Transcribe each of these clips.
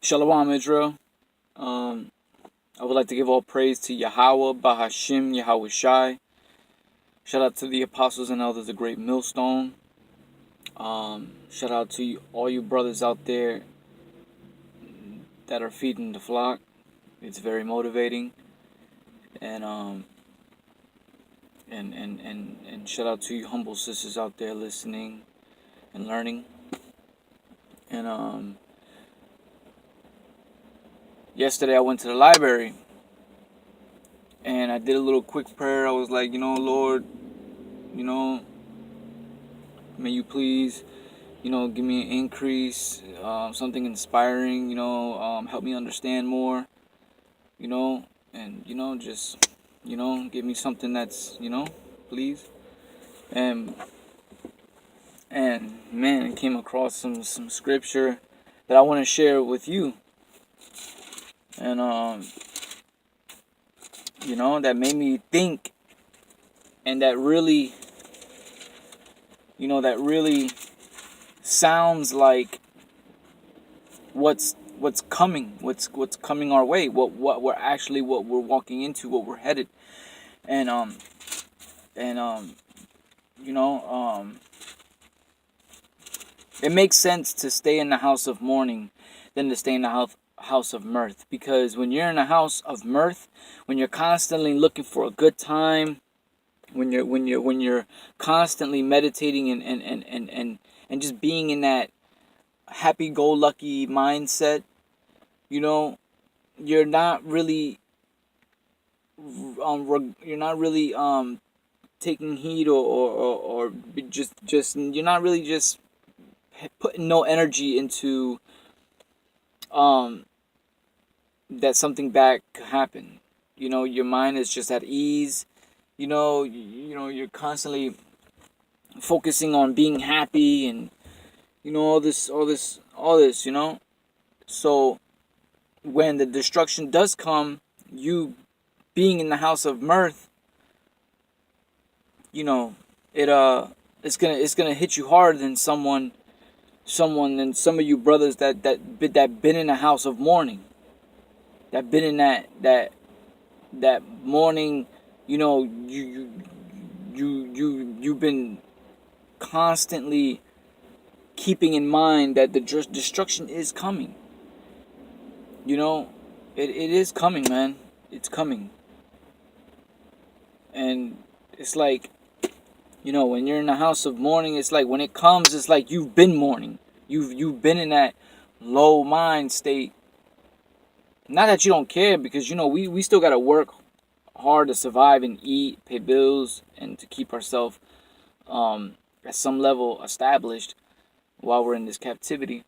Shalom, Israel. Um, I would like to give all praise to Yahweh, Bahashim, Yahweh Shai. Shout out to the apostles and elders of Great Millstone. Shout out to all you brothers out there that are feeding the flock. It's very motivating. And and shout out to you humble sisters out there listening and learning. And yesterday I went to the library and I did a little quick prayer. I was like, Lord, may you please, give me an increase, something inspiring, help me understand more, and, just, give me something that's, please. And man, I came across some scripture that I want to share with you. And, that made me think, and that really sounds like what's coming, what's coming our way, what we're walking into, what we're headed. And it makes sense to stay in the house of mourning than to stay in the house of mirth, because when you're in a house of mirth, when you're constantly looking for a good time, when you're constantly meditating and just being in that happy-go-lucky mindset, you're not really taking heed or just you're not really just putting no energy into that something bad could happen. Your mind is just at ease. You're constantly focusing on being happy and all this. So when the destruction does come, you being in the house of mirth, it's gonna hit you harder than someone and some of you brothers that been in a house of mourning, that been in that mourning. You've been constantly keeping in mind that the destruction is coming. It is coming, man. It's coming. And it's like, when you're in the house of mourning, it's like when it comes, it's like you've been mourning. You've been in that low mind state. Not that you don't care, because we still gotta work hard to survive and eat, pay bills, and to keep ourselves at some level established while we're in this captivity.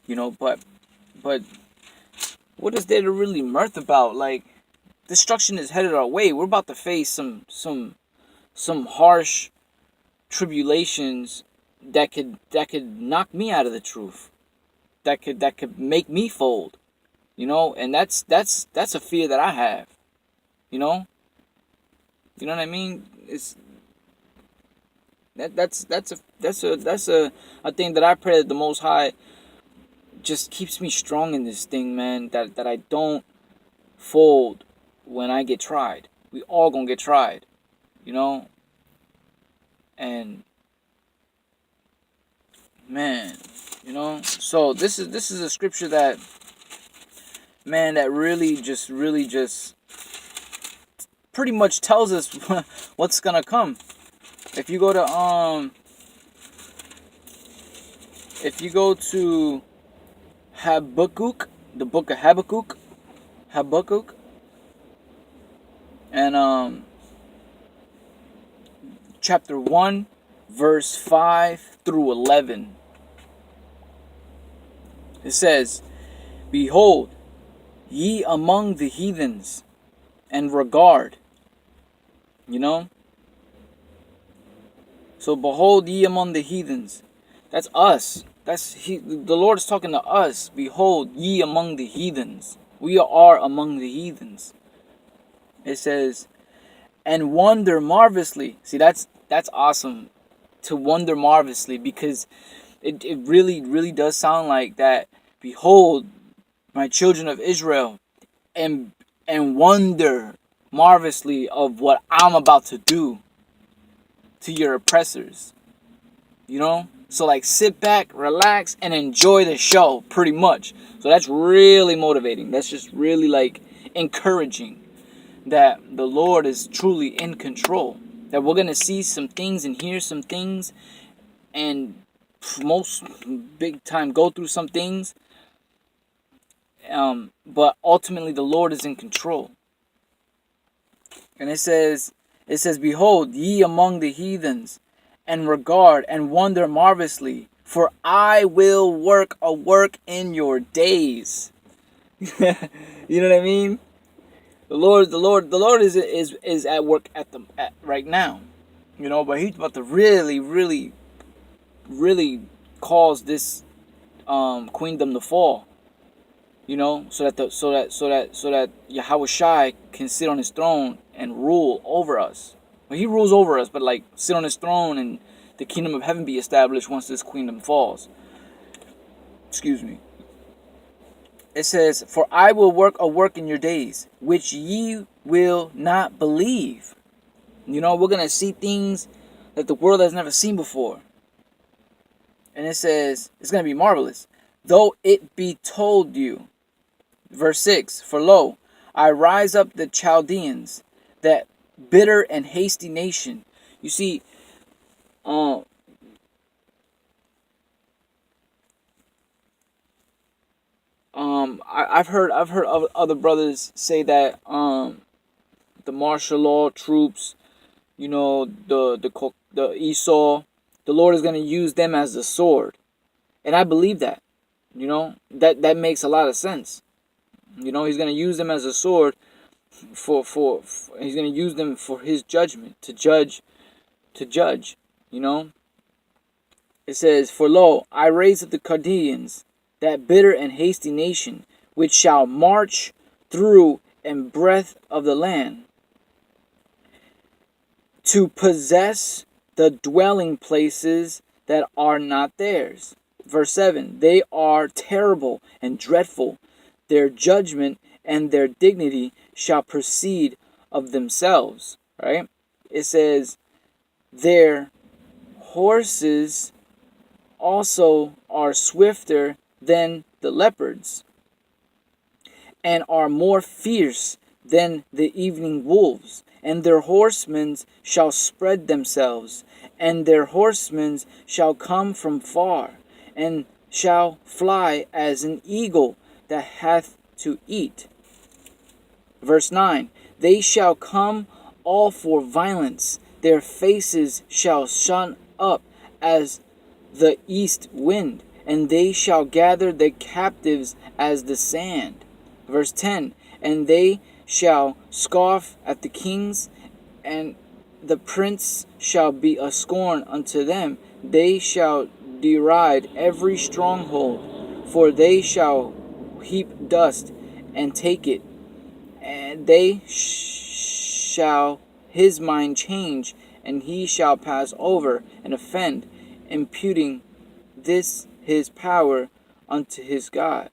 But what is there to really mirth about? Like, destruction is headed our way. We're about to face some harsh tribulations that could knock me out of the truth. That could make me fold. And that's a fear that I have. You know what I mean? It's that's a thing that I pray that the Most High just keeps me strong in this thing, man. That I don't fold when I get tried. We all gonna get tried, and man, So this is a scripture that, man, that really just pretty much tells us what's gonna come. If you go to Habakkuk, the book of Habakkuk, and chapter 1, verse 5 through 11, it says, "Behold, ye among the heathens, and regard." So behold ye among the heathens. That's us. The Lord is talking to us. Behold ye among the heathens. We are among the heathens. It says, "And wonder marvelously." See, that's awesome, to wonder marvelously, because it really does sound like that Behold, my children of Israel, and wonder marvelously of what I'm about to do to your oppressors. You know? So like sit back, relax, and enjoy the show pretty much. So that's really motivating. That's just really like encouraging that the Lord is truly in control. That we're going to see some things and hear some things and most big time go through some things. But ultimately the Lord is in control. And it says, behold, ye among the heathens, and regard and wonder marvelously, for I will work a work in your days. You know what I mean? The Lord is at work at right now. You know, but he's about to really, really, really cause this queendom to fall. You know, so that Yahweh Shai can sit on his throne and rule over us. Well, he rules over us, but like sit on his throne and the kingdom of heaven be established once this queendom falls. Excuse me. It says, for I will work a work in your days, which ye will not believe. You know, we're going to see things that the world has never seen before. And it says, it's going to be marvelous. Though it be told you. Verse 6, for lo, I rise up the Chaldeans, that bitter and hasty nation. You see, I've heard other brothers say that the martial law troops, you know, the Esau, the Lord is going to use them as the sword, and I believe that. You know, that makes a lot of sense. You know, he's going to use them as a sword for he's going to use them for his judgment, to judge. You know, it says, for lo, I raise up the Chaldeans, that bitter and hasty nation, which shall march through and breadth of the land, to possess the dwelling places that are not theirs. Verse 7, they are terrible and dreadful. Their judgment and their dignity shall proceed of themselves. Right? It says, their horses also are swifter than the leopards, and are more fierce than the evening wolves. And their horsemen shall spread themselves, and their horsemen shall come from far, and shall fly as an eagle that hath to eat. Verse 9, they shall come all for violence, their faces shall shun up as the east wind, and they shall gather the captives as the sand. Verse 10, and they shall scoff at the kings, and the prince shall be a scorn unto them. They shall deride every stronghold, for they shall heap dust and take it, and they shall his mind change, and he shall pass over and offend, imputing this his power unto his God.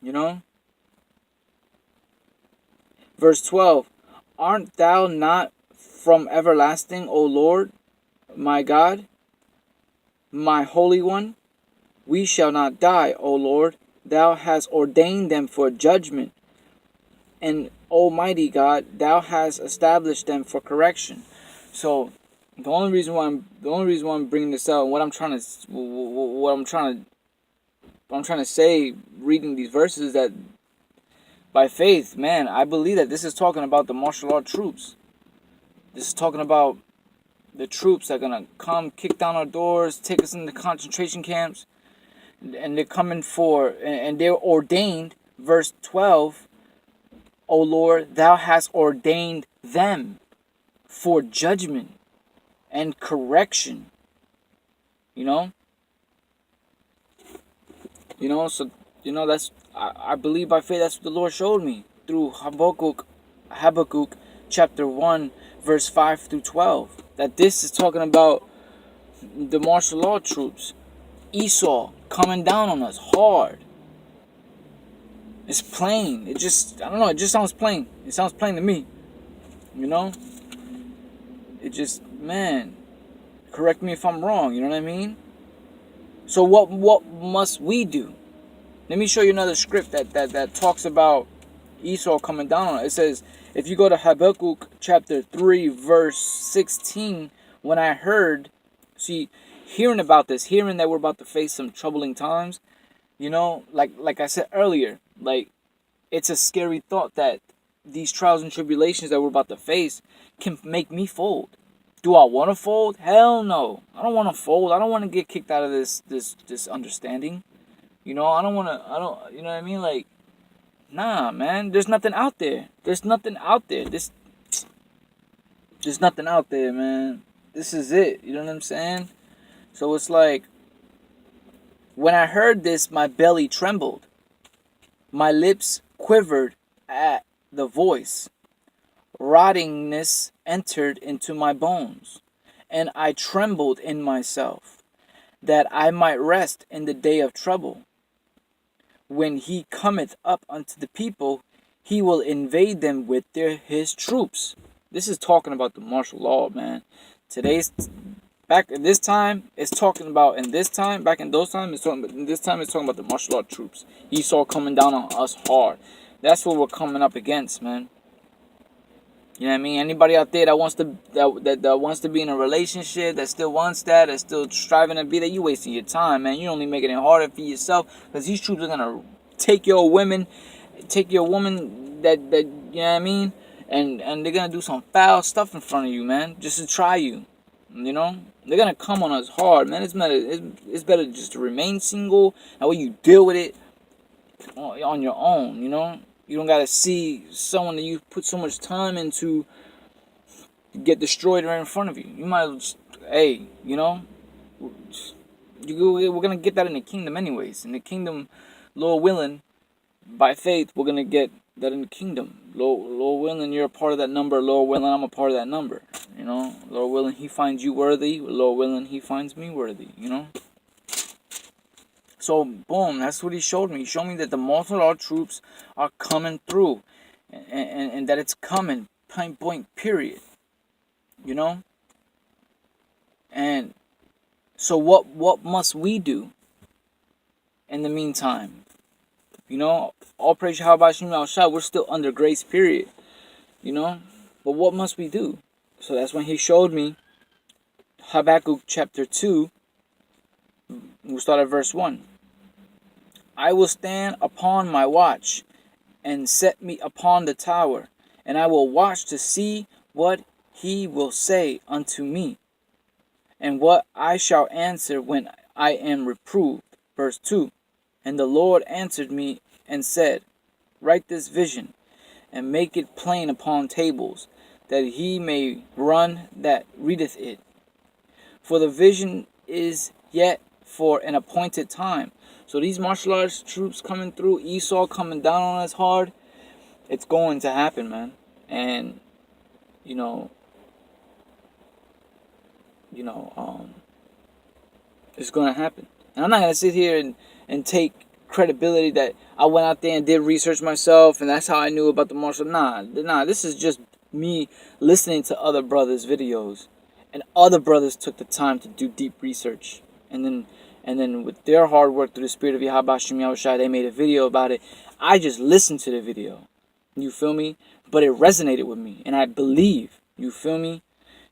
You know? Verse 12, art thou not from everlasting, O Lord, my God, my Holy One? We shall not die, O Lord. Thou hast ordained them for judgment, and Almighty God, thou hast established them for correction. So the only reason why I'm bringing this out, and what I'm trying to say, reading these verses, is that by faith, man, I believe that this is talking about the martial law troops. This is talking about the troops that are gonna come, kick down our doors, take us into concentration camps, and they're coming for, and they're ordained. Verse 12, O Lord, thou hast ordained them for judgment and correction. You know, so that's, I believe by faith, that's what the Lord showed me through Habakkuk chapter 1 verse 5 through 12, that this is talking about the martial law troops. Esau coming down on us hard. It's plain. It just, I don't know, it just sounds plain. It sounds plain to me. You know? It just, man, correct me if I'm wrong, you know what I mean? So what must we do? Let me show you another script that talks about Esau coming down on it. It says, if you go to Habakkuk chapter 3, verse 16, when I heard, see, hearing about this, hearing that we're about to face some troubling times, you know, like I said earlier, like, it's a scary thought that these trials and tribulations that we're about to face can make me fold. Do I want to fold? Hell no. I don't want to fold. I don't want to get kicked out of this understanding. You know, I don't, you know what I mean? Like, nah, man, there's nothing out there. There's nothing out there. There's nothing out there, man. This is it. You know what I'm saying? So it's like, when I heard this, my belly trembled. My lips quivered at the voice. Rottingness entered into my bones, and I trembled in myself, that I might rest in the day of trouble. When he cometh up unto the people, he will invade them with his troops. This is talking about the martial law, man. Back in this time, it's talking about, in this time, back in those times, in this time, it's talking about the martial law troops. Esau coming down on us hard. That's what we're coming up against, man. You know what I mean? Anybody out there that wants to that wants to be in a relationship, that still wants that's still striving to be that, you wasting your time, man. You're only making it harder for yourself, because these troops are gonna take your woman that you know what I mean, and they're gonna do some foul stuff in front of you, man, just to try you. You know, they're gonna come on us hard, man. It's better just to remain single, and when you deal with it on your own, you know. You don't gotta see someone that you put so much time into get destroyed right in front of you. You might just, hey, you know, we're gonna get that in the kingdom anyways. In the kingdom, Lord willing, by faith, we're gonna get that in the kingdom. Lord willing, you're a part of that number. Lord willing, I'm a part of that number. You know, Lord willing, He finds you worthy. Lord willing, He finds me worthy. You know. So, boom, that's what he showed me. He showed me that the martial law troops are coming through. And that it's coming, point blank, period. You know? And so what must we do in the meantime? You know, all praise Yahweh Shem Yahushua, we're still under grace, period. You know? But what must we do? So that's when he showed me Habakkuk chapter 2. We'll start at verse 1. I will stand upon my watch, and set me upon the tower, and I will watch to see what he will say unto me, and what I shall answer when I am reproved. Verse 2. And the Lord answered me and said, write this vision, and make it plain upon tables, that he may run that readeth it. For the vision is yet for an appointed time. So these martial arts troops coming through, Esau coming down on us hard, it's going to happen, man. And, you know, it's going to happen. And I'm not going to sit here and take credibility that I went out there and did research myself, and that's how I knew about the martial. Nah, this is just me listening to other brothers' videos. And other brothers took the time to do deep research. And then with their hard work through the Spirit of Yahweh Shem Yahushua, they made a video about it. I just listened to the video. You feel me? But it resonated with me. And I believe. You feel me?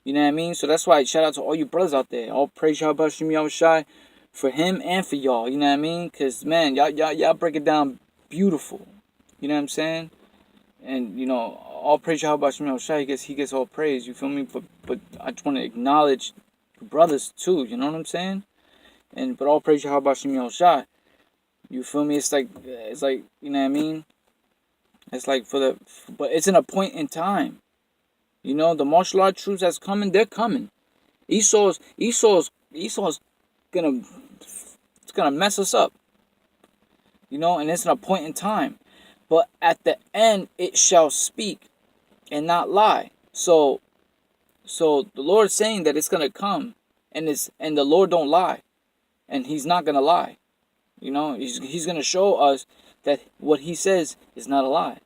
You know what I mean? So that's why shout out to all you brothers out there. All praise Yahweh Shem Yahushua for him and for y'all. You know what I mean? Because, man, y'all break it down beautiful. You know what I'm saying? And, you know, all praise Yahweh Shem Yahushua. He gets all praise. You feel me? But I just want to acknowledge the brothers, too. You know what I'm saying? But all praise Yahweh Shem Yahushua. You feel me? It's like, you know what I mean? It's like but it's in a point in time. You know, the martial art troops that's coming, they're coming. Esau's gonna mess us up. You know, and it's in a point in time. But at the end, it shall speak and not lie. So the Lord's saying that it's gonna come, and the Lord don't lie. And he's not going to lie. You know, he's going to show us that what he says is not a lie.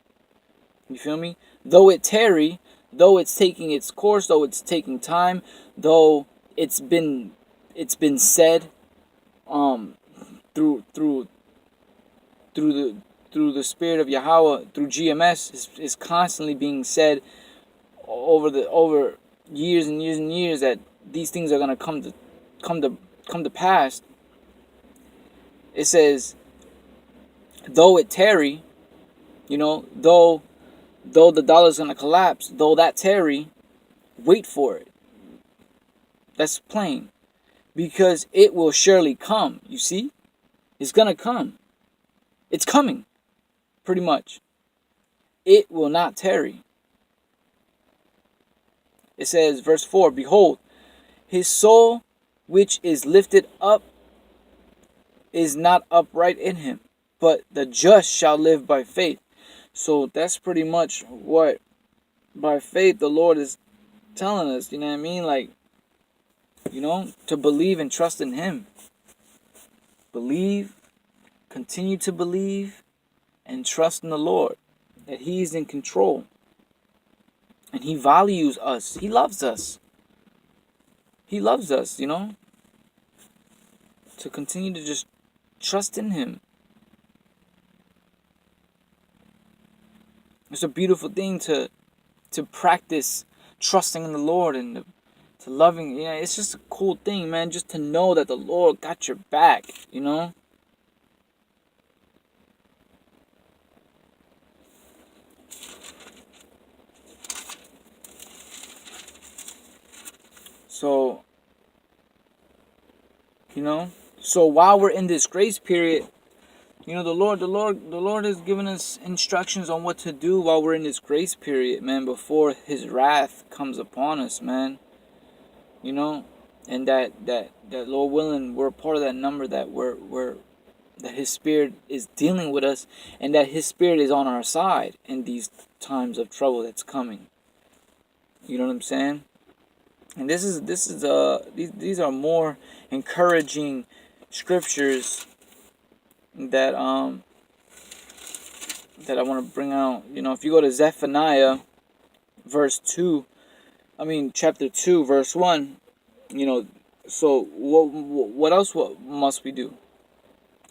You feel me? Though it tarry, though it's taking its course, though it's taking time, though it's been said through the spirit of Yahweh, through GMS is constantly being said over years and years and years, that these things are going to come to pass. It says, though it tarry, you know, though the dollar's going to collapse, though that tarry, wait for it. That's plain. Because it will surely come. You see? It's going to come. It's coming. Pretty much. It will not tarry. It says, verse 4, behold, his soul which is lifted up is not upright in him, but the just shall live by faith. So that's pretty much what, by faith, the Lord is telling us, you know what I mean? Like, you know, to believe and trust in him. Believe, continue to believe, and trust in the Lord, that he is in control. And he values us. He loves us. He loves us, you know. To continue to just trust in him. It's a beautiful thing to practice trusting in the Lord and to loving. You know, it's just a cool thing, man. Just to know that the Lord got your back, you know. So, you know, so while we're in this grace period, you know, the Lord has given us instructions on what to do while we're in this grace period, man, before his wrath comes upon us, man. You know, and that Lord willing, we're a part of that number, that that his spirit is dealing with us, and that his spirit is on our side in these times of trouble that's coming. You know what I'm saying? And these are more encouraging scriptures that I want to bring out. You know, if you go to Zephaniah chapter 2, verse 1, you know, so what else must we do?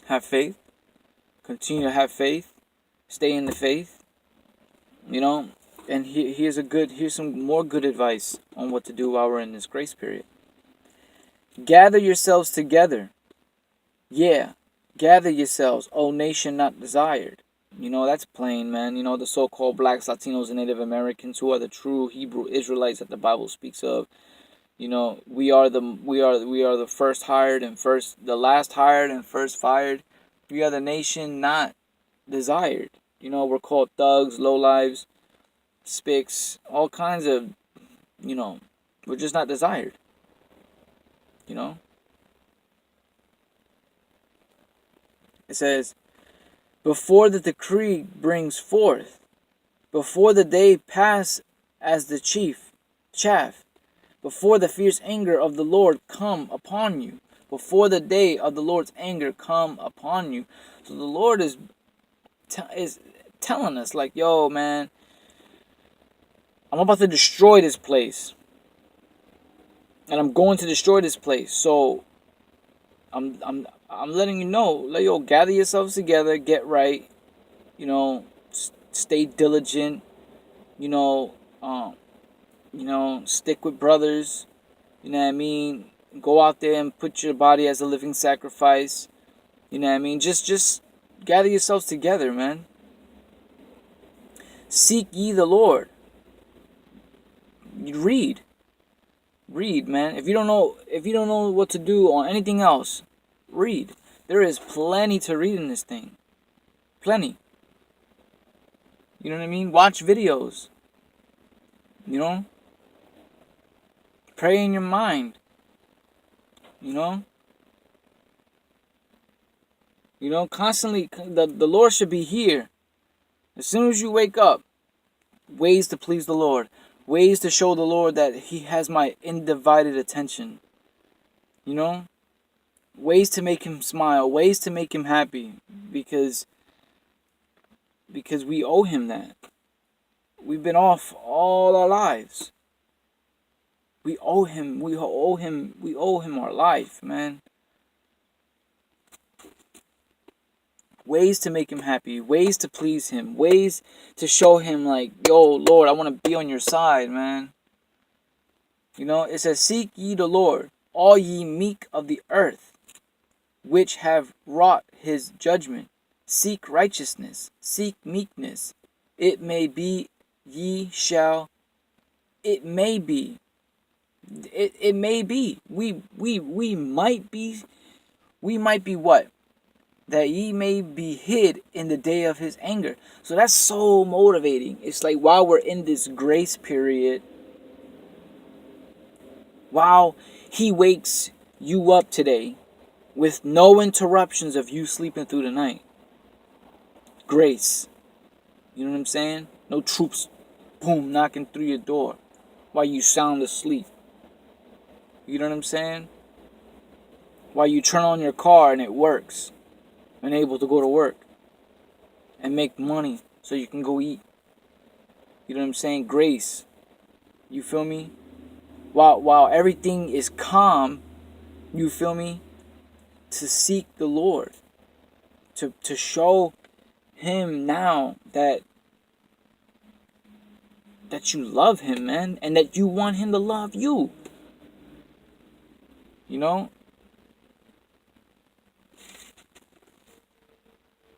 Have faith, continue to have faith, stay in the faith, you know. And here's some more good advice on what to do while we're in this grace period. Gather yourselves together. Yeah, gather yourselves, O nation not desired. You know, that's plain, man. You know, the so-called blacks, Latinos, and Native Americans, who are the true Hebrew Israelites that the Bible speaks of. You know, we are the first hired and the last hired and first fired. We are the nation not desired. You know, we're called thugs, lowlives, spics, all kinds of, you know, we're just not desired. You know? It says, before the decree brings forth, before the day pass as the chaff, before the fierce anger of the Lord come upon you, before the day of the Lord's anger come upon you. So the Lord is telling us, like, yo, man, I'm about to destroy this place. And I'm going to destroy this place. So I'm letting you know, gather yourselves together, get right, you know, stay diligent, you know, stick with brothers, you know what I mean? Go out there and put your body as a living sacrifice, you know what I mean? Just gather yourselves together, man. Seek ye the Lord. Read, man. If you don't know what to do on anything else, read. There is plenty to read in this thing. Plenty. You know what I mean? Watch videos. You know? Pray in your mind. You know? You know, constantly, the Lord should be here. As soon as you wake up, ways to please the Lord. Ways to show the Lord that he has my undivided attention. You know? ways to make him smile, ways to make him happy, because we owe him that. We've been off all our lives. We owe him our life, man. Ways to make him happy, ways to please him, ways to show him like, yo, Lord, I want to be on your side, man. You know, it says, seek ye the Lord, all ye meek of the earth, which have wrought his judgment. Seek righteousness, seek meekness. It may be ye shall, it may be. It may be. We might be what? That ye may be hid in the day of his anger. So that's so motivating. It's like while we're in this grace period, while he wakes you up today with no interruptions of you sleeping through the night. Grace. You know what I'm saying? No troops, boom, knocking through your door while you sound asleep. You know what I'm saying? While you turn on your car and it works. And able to go to work. And make money so you can go eat. You know what I'm saying? Grace. You feel me? While everything is calm, you feel me? To seek the Lord. To show him now that you love him, man. And that you want him to love you. You know?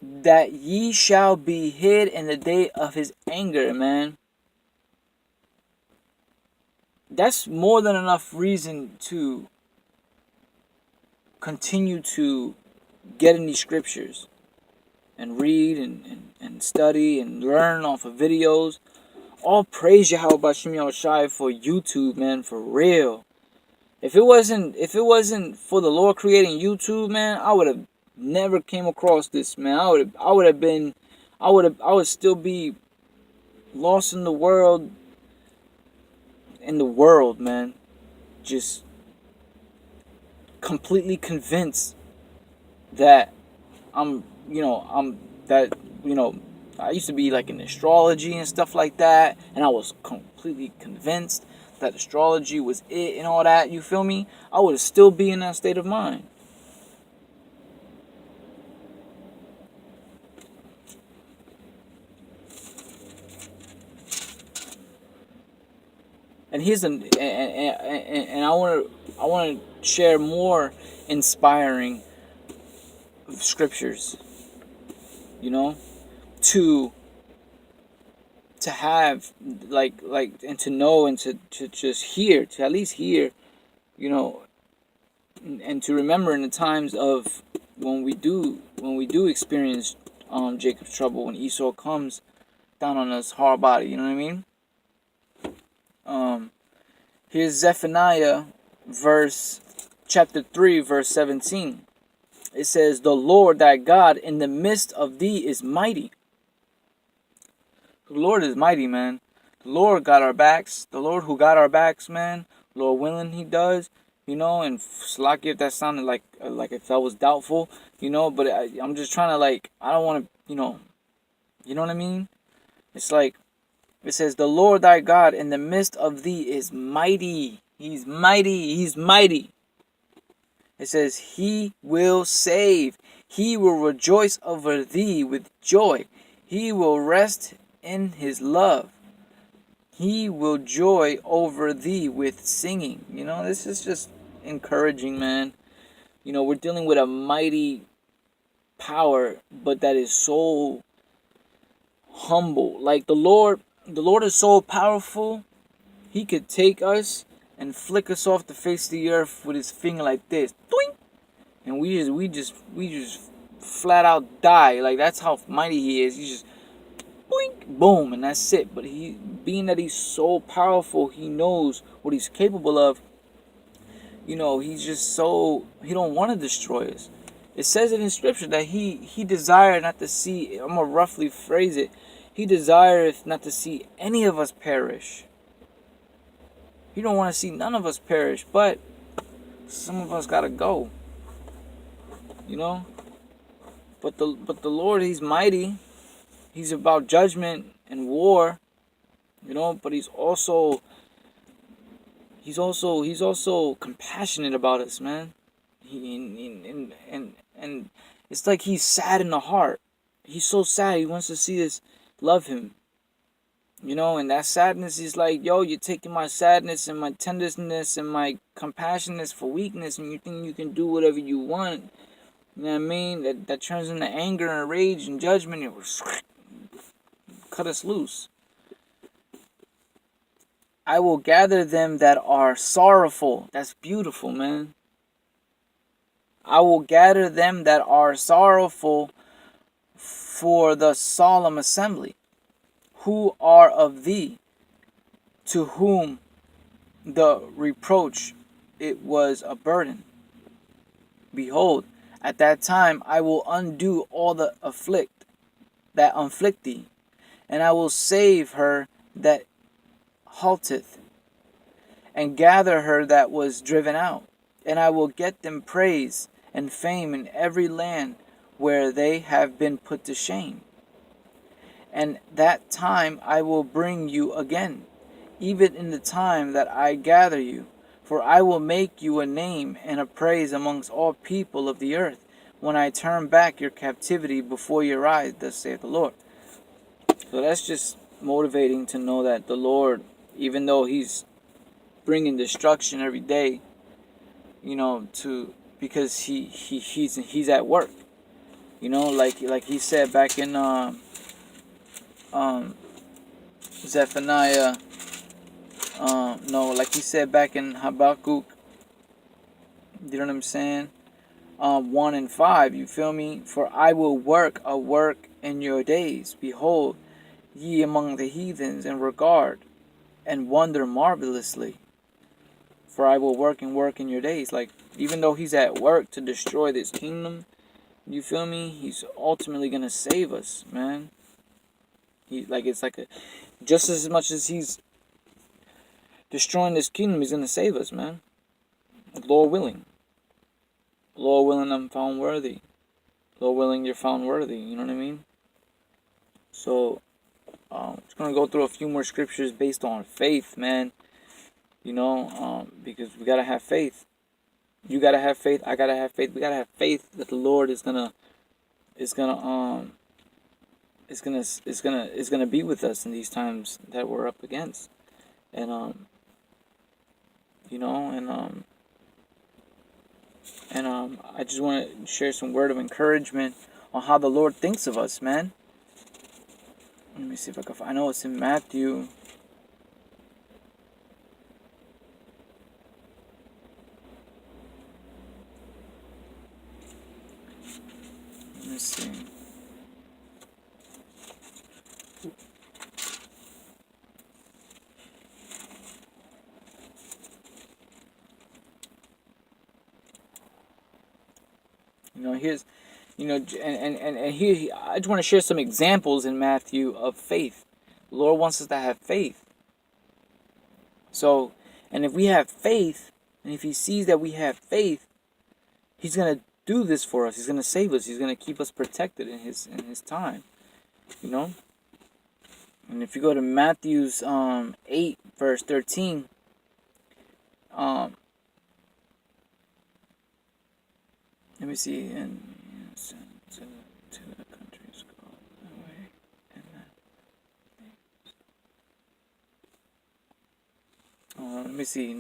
That ye shall be hid in the day of his anger, man. That's more than enough reason to continue to get in these scriptures and read and study and learn off of videos. All praise Yahweh Bashim Yahushai for YouTube, man, for real. If it wasn't for the Lord creating YouTube, man, I would have never came across this, man. I would still be lost in the world, man. Just completely convinced that I used to be like in astrology and stuff like that, and I was completely convinced that astrology was it and all that, you feel me? I would still be in that state of mind. And and I want to share more inspiring scriptures, you know, to have like and to know and to just hear, to at least hear, you know, and to remember in the times of when we do experience Jacob's trouble, when Esau comes down on us hard body, you know what I mean? Here's Zephaniah chapter 3, verse 17. It says, the Lord thy God in the midst of thee is mighty. The Lord is mighty, man. The Lord got our backs. The Lord who got our backs, man. Lord willing, he does. You know, and Slacky, if that sounded like if that was doubtful, you know, but I'm just trying to I don't want to, you know what I mean? It's like, it says, the Lord thy God in the midst of thee is mighty. He's mighty. He's mighty. It says, he will save. He will rejoice over thee with joy. He will rest in his love. He will joy over thee with singing. You know, this is just encouraging, man. You know, we're dealing with a mighty power, but that is so humble. Like the Lord is so powerful, he could take us and flick us off the face of the earth with his finger like this. Doink! And we just flat out die. Like, that's how mighty he is. He just boink, boom, and that's it. But being that he's so powerful, he knows what he's capable of. You know, he's just so, he don't want to destroy us. It says it in scripture that he desired not to see, I'm going to roughly phrase it, he desireth not to see any of us perish. He don't want to see none of us perish, but some of us got to go. you know. But the Lord, He's mighty. He's about judgment and war, you know. But He's also compassionate about us, man. And it's like He's sad in the heart. He's so sad. He wants to see us love Him, you know. And that sadness is like, yo, you're taking my sadness and my tenderness and my compassionate for weakness, and you think you can do whatever you want. You know what I mean? That turns into anger and rage and judgment. It was cut us loose. I will gather them that are sorrowful. That's beautiful, man. I will gather them that are sorrowful for the solemn assembly, who are of thee, to whom the reproach it was a burden. Behold, at that time I will undo all that afflict thee, and I will save her that halteth, and gather her that was driven out, and I will get them praise and fame in every land where they have been put to shame. And that time I will bring you again, even in the time that I gather you. For I will make you a name and a praise amongst all people of the earth, when I turn back your captivity before your eyes, thus saith the Lord. So that's just motivating to know that the Lord, even though He's bringing destruction every day, you know, because he's at work, you know, like He said back in Zephaniah, no, like He said back in Habakkuk, you know what I'm saying? 1 and 5, you feel me? For I will work a work in your days. Behold, ye among the heathens, and regard and wonder marvelously. For I will work in your days. Like, even though He's at work to destroy this kingdom, you feel me? He's ultimately gonna save us, man. It's like just as much as He's destroying this kingdom, He's gonna save us, man. Lord willing. Lord willing, I'm found worthy. Lord willing, you're found worthy. You know what I mean? So, just gonna go through a few more scriptures based on faith, man. You know, because we gotta have faith. You gotta have faith. I gotta have faith. We gotta have faith that the Lord is gonna be with us in these times that we're up against. And you know, and I just want to share some word of encouragement on how the Lord thinks of us, man. Let me see if I can find. I know it's in Matthew. Let me see. You know, here's, you know, and here, I just want to share some examples in Matthew of faith. The Lord wants us to have faith. So, and if we have faith, and if He sees that we have faith, He's going to do this for us. He's going to save us. He's going to keep us protected in His time, you know. And if you go to Matthew's 8 verse 13, let me see, and to the countries go away, and then let me see.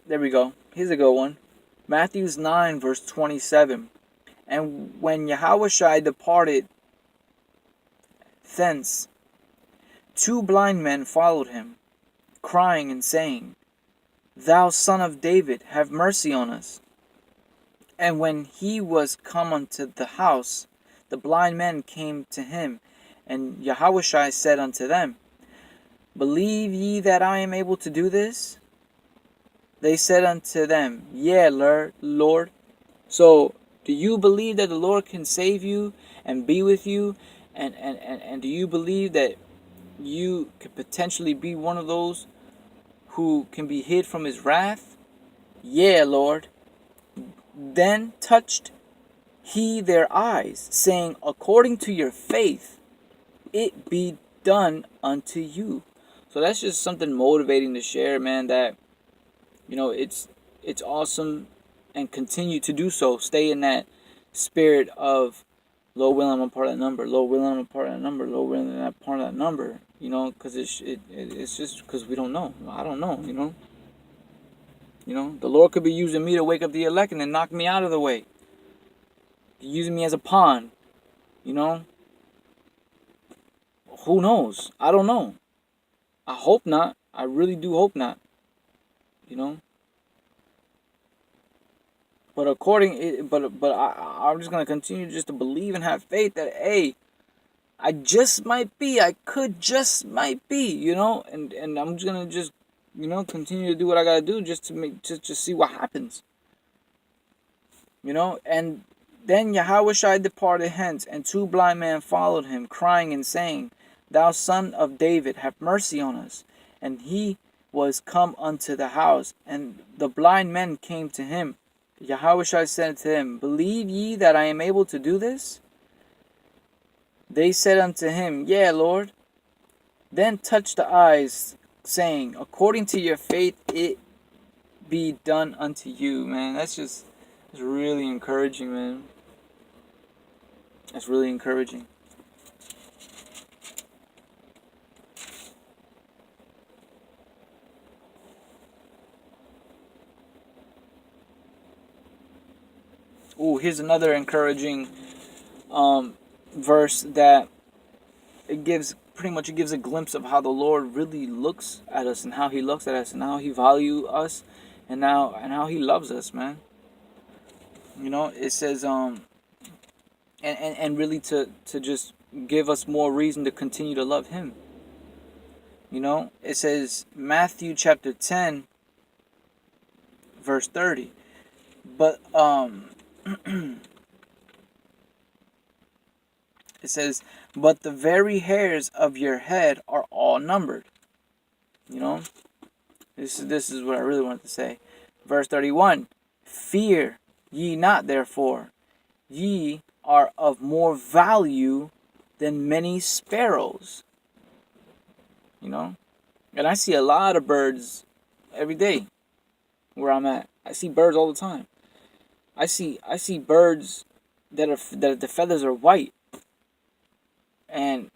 There we go. Here's a good one. Matthew's 9 verse 27. And when Yahushua departed thence, 2 blind men followed Him, crying and saying, Thou Son of David, have mercy on us. And when He was come unto the house, the blind men came to Him, and Yahushua said unto them, Believe ye that I am able to do this? They said unto them, Yea, Lord. So, Do you believe that the Lord can save you and be with you? And do you believe that you could potentially be one of those who can be hid from his wrath? Yeah, Lord. Then touched he their eyes, saying, according to your faith, it be done unto you. So that's just something motivating to share, man, that, it's awesome, and continue to do so. Stay in that spirit of, Lord willing, I'm a part of that number. Lord willing, I'm a part of that number. Lord willing, I'm a part of that number. Because it's just because we don't know. I don't know, the Lord could be using me to wake up the elect and then knock me out of the way. He's using me as a pawn, Who knows? I don't know. I hope not. I really do hope not. But I'm just gonna continue just to believe and have faith that, hey, I could just might be, and I'm just gonna continue to do what I gotta do just to see what happens, and then Yahushua departed hence, and two blind men followed him, crying and saying, Thou son of David, have mercy on us. And he was come unto the house, and the blind men came to him. Yahushua said to them, Believe ye that I am able to do this? They said unto him, Yea, Lord. Then touched the eyes, saying, According to your faith it be done unto you. Man, it's really encouraging, man. That's really encouraging. Ooh, here's another encouraging verse that it gives a glimpse of how the Lord really looks at us, and how he looks at us, and how he values us, and how he loves us, man. It says and really to just give us more reason to continue to love him. It says Matthew chapter 10 verse 30. But it says, but the very hairs of your head are all numbered. This is what I really wanted to say. Verse 31, fear ye not, therefore, ye are of more value than many sparrows. And I see a lot of birds every day where I'm at. I see birds all the time. I see birds that the feathers are white. And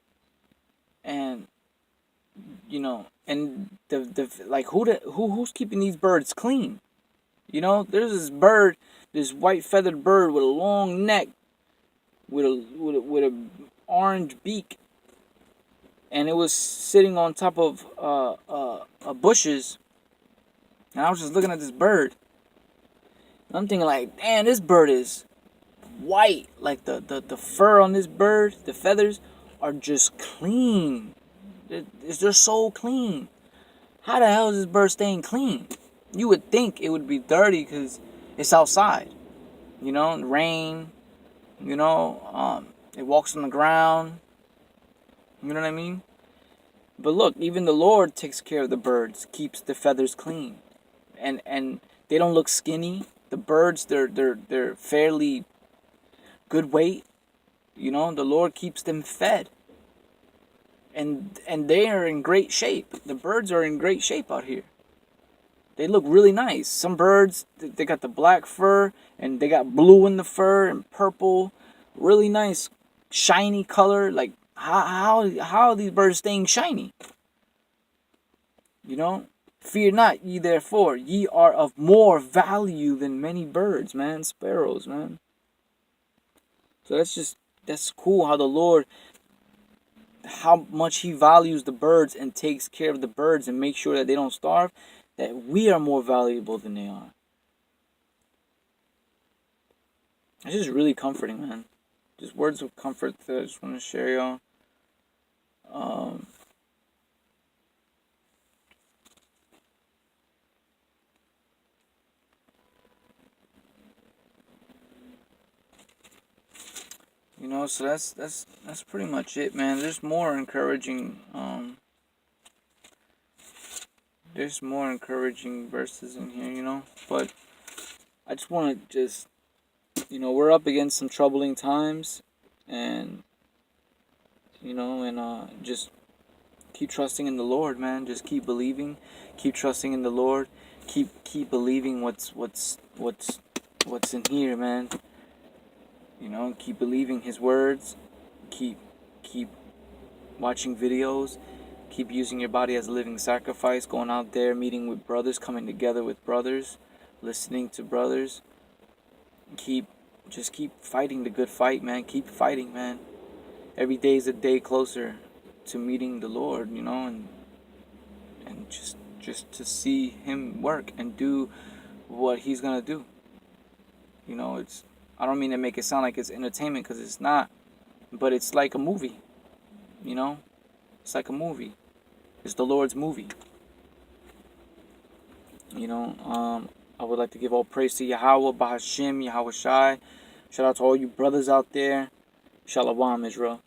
the like, who's keeping these birds clean? There's this bird, this white feathered bird with a long neck, with a orange beak, and it was sitting on top of bushes. And I was just looking at this bird. And I'm thinking, like, damn, this bird is white. Like the fur on this bird, the feathers are just clean. They're so clean. How the hell is this bird staying clean? You would think it would be dirty because it's outside. Rain. It walks on the ground. You know what I mean? But look, even the Lord takes care of the birds, keeps the feathers clean, and they don't look skinny. The birds, they're fairly good weight. The Lord keeps them fed, and they are in great shape. The birds are in great shape out here. They look really nice. Some birds, they got the black fur, and they got blue in the fur and purple, really nice, shiny color. Like, how are these birds staying shiny? Fear not ye, therefore, ye are of more value than many birds, man, sparrows, man. So that's cool how the Lord, how much he values the birds and takes care of the birds and makes sure that they don't starve, that we are more valuable than they are. It's just really comforting, man. Just words of comfort that I just want to share, y'all. You know, so that's pretty much it, man. There's more encouraging verses in here, you know. But I just want to we're up against some troubling times, and just keep trusting in the Lord, man. Just keep believing, keep trusting in the Lord, keep believing what's in here, man. Keep believing His words, keep watching videos, keep using your body as a living sacrifice, going out there, meeting with brothers, coming together with brothers, listening to brothers. Just keep fighting the good fight, man. Keep fighting, man. Every day is a day closer to meeting the Lord, and just to see Him work and do what He's gonna do. I don't mean to make it sound like it's entertainment, because it's not, but it's like a movie. It's like a movie. It's the Lord's movie. I would like to give all praise to Yahweh, Bahashim, Yahweh Shai. Shout out to all you brothers out there. Shalom, Israel.